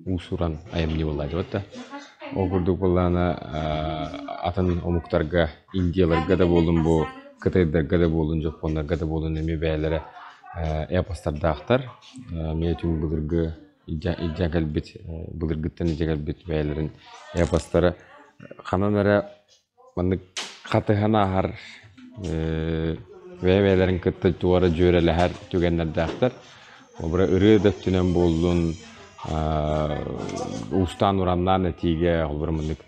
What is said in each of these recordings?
усуран аямни болады вот. Огурдук болана атын омуктарга индияларга да болун бу кытайдарга да болун жапондарга да болун эми бээлери эпостардактар метүн былыргы ижагалбит былыргыттан ижагалбит бээлерин эпостары хананара мандык катыхана ахар бээлерин кытты туара жөрелер түгеннердактар обра ыры дөптүнөн болдун устан ураннан этиге обра мандык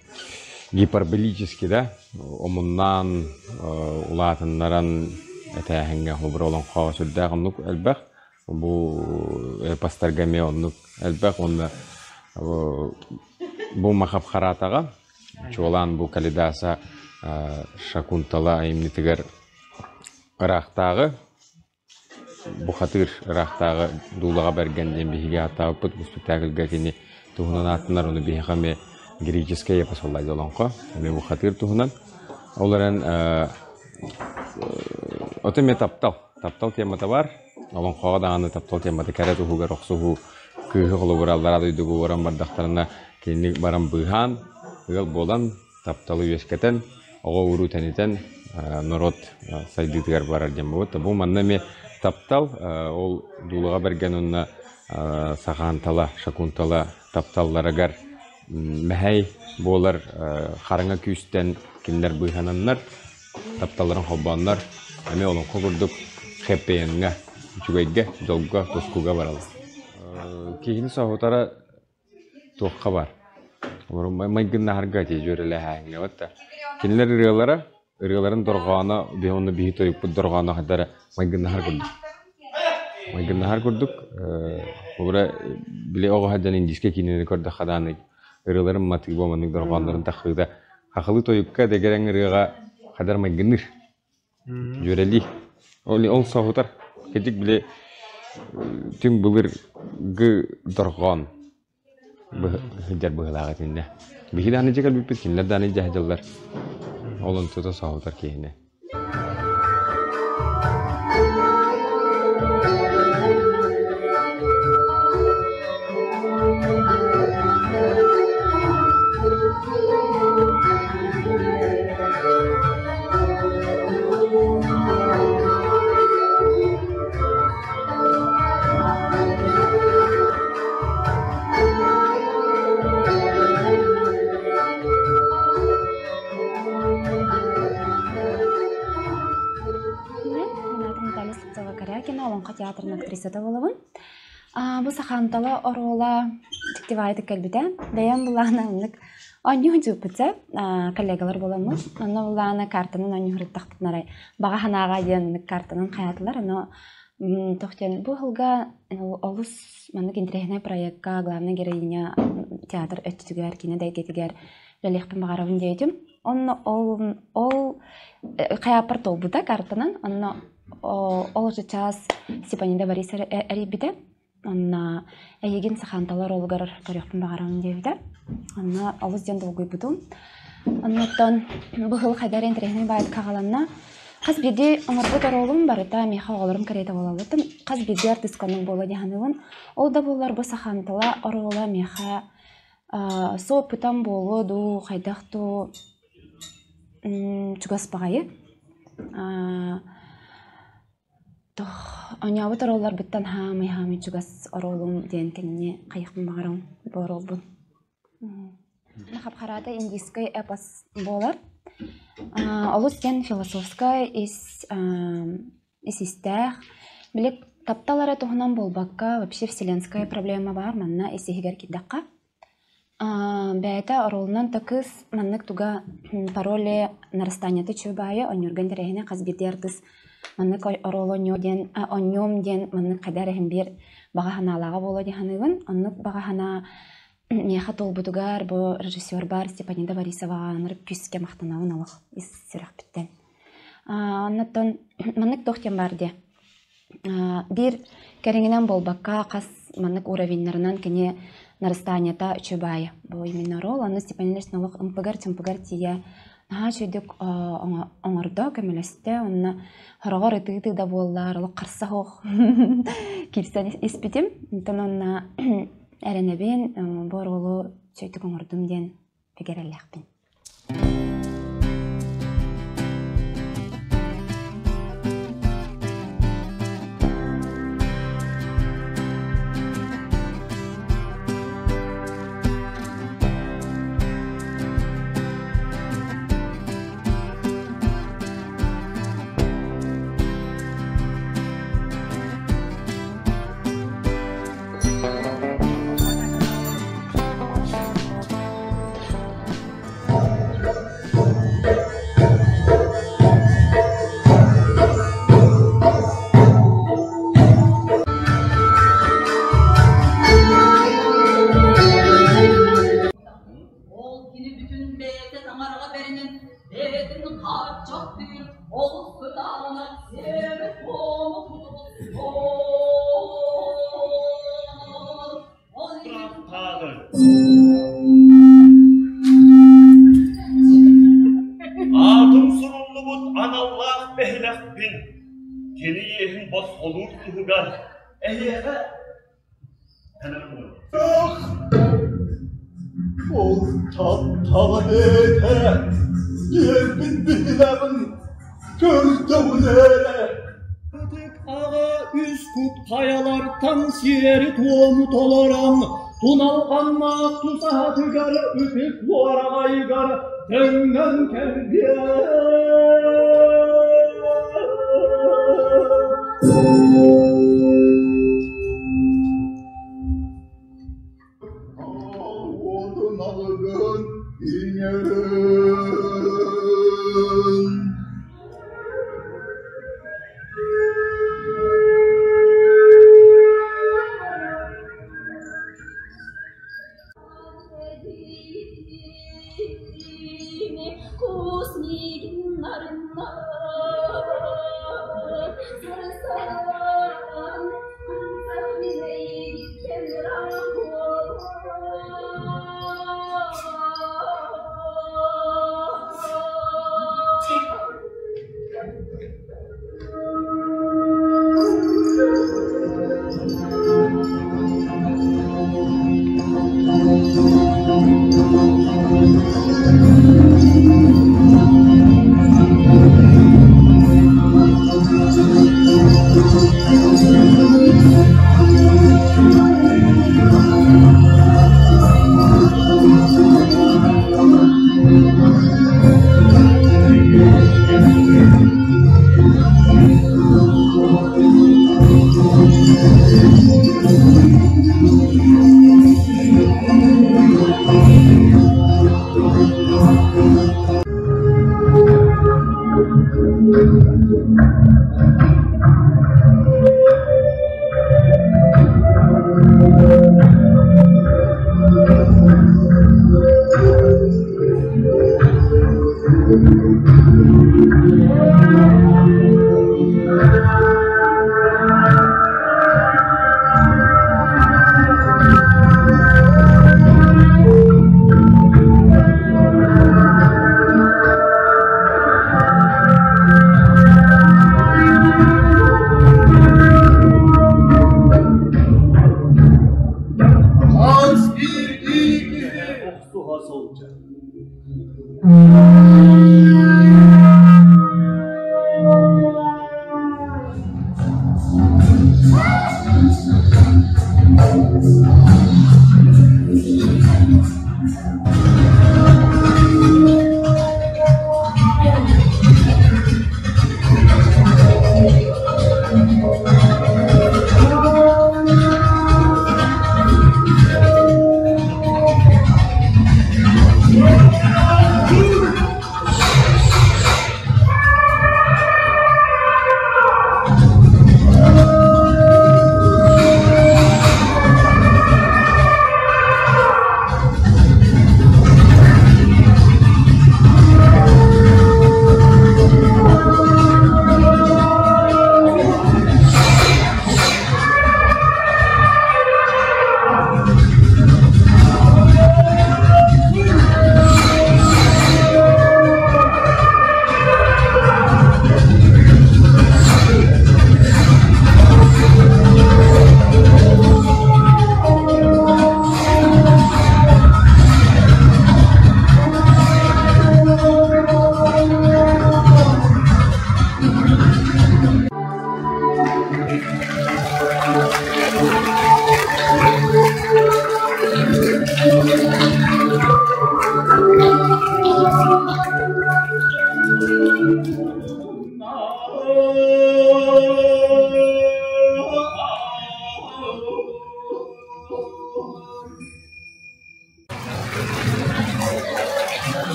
гиперболический да омуннан улатыннаран этәһеңгә обра олон хавасырдагынлык элбах бу эпостарга меонлук элбах онда бу махаб харатага чолан бу калидаса Шакунтала аимнитигер ырақтағы бұхатыр ырақтағы дулаға бергенден бейге атауыппыт бұл спектакльға кені туғынан аттынар оны бейхаме греческая епос олайды оланға әме бұхатыр туғынан оларын отыме таптал тематы бар оланқаға дағаны таптал тематы кәрі тұхуға роқсуғу күйі қолы бұралдара дойдығы оран бардақтарына кені баран бұйхан ұғыл болан тапталы өскетен оға уру тәнетен народ сайдытыгар барар дем вот. Бу маннаме таптал ол дулуга берген онна сахантала, шакунтала тапталларагар мәһәй болар харыңа күстен кинлер быйхананнар тапталларын хоббаннар эме олон когурдук хеппенга чугайга долга тоскуга барал. Кийин сахотара тохка бар. Майгынна харга те жөреле хаңга вот. Кинлер ырыларын дорганы беонны бихи тоюп дорганы хадара майгынна көрдүк обра биле ого хадан индиске кинени көрдү хаданы ырыларын матык болманык дорганларын такыда хакылы тоюпка дегерен ырыга хадар майгынныр жөрели ол сахутар кедик биле түң булыргы дорган хидар быгылага тинде бихиданы жегел биппит кинлерданы жахжаллар Олон тута саутар кейне. Театрның актрисата болабын. Бу сахантала орола тиктивайды калбиде. Даян булана уник оню жупыца коллегалар боламыз. Аны булана картанын оню хурттактынарай. Бага ханага ден картанын хаятылар. Аны тохтен бу хылга олус мандык интересный проектка главный героиня театр өттүгөр кине дайгетигер Лелехпен багаравын дейдим. Онно ол каяпар толбуда картанын. Онно ол сейчас Степанида Бориса әрибіде. Онна әйеген саханталар олғар тарихпен бағарауын дейбіде. Онна олыз ден долгой бұдым. Оннаттан бұғыл қайдар ентерегіне байд қағаланна. Қаз беде омырбыт оролым барыта меха оларым карета болалытын. Қаз беде артысканың бола дегенігін. Ол да болар бұл сахантала орола меха со пытам болу ду қайдақты чугас бағайы. Онябы таролар биттен хамы чугас оролум ден кенне кайыкмын багарам боролбун. Махаб харата индийский эпос болар. Олус кен философская истех. Билек тапталара тухунан болбакка вообще вселенская проблема бар манна исигер киддакка. Бәйта оролунан такыз маннык туга пароле нарастанияты чөбайы онюрген терехіне қазбедердіз маннык ороло оньом ден маннык қадарахын бер бағаханалаға боло деханығын. Оннык бағахана неха толбутугар бу режиссер бар Степанида Борисова анырып күске мақтанауын алық ис сирах біттен. Оннаттан маннык тоқтен бар де. Бир кәреңінен болбаққа қас маннык уровенлерінен кене нарастанията чөбайы. Бу именно рол, аны Степанида ымпыгар тия Şöydük oңordo kömüleste, onna horogor ıtı da bollar, olu qarsa hoq kirsen ispidim. Ondan onna erenebin, bor olu şöydük oңordum den pegerelekbin. Adım sorumlu anallah behlak bin. Yeni yerin bas olur tuğgar. Ehliyete. Ol tavanete. Yerbin bilerin. Gördüğüne. Adık ağa üskut kayalar tansiyeri tuğumut oloram. Tunalganma tusa tügar üpük bu aragayı gar. Döngen kelbiye. Odun alırın inerin.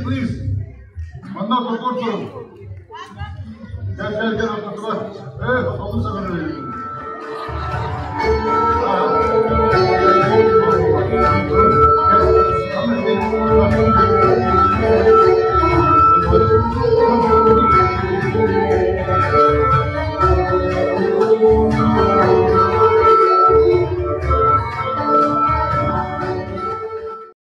Please. Manna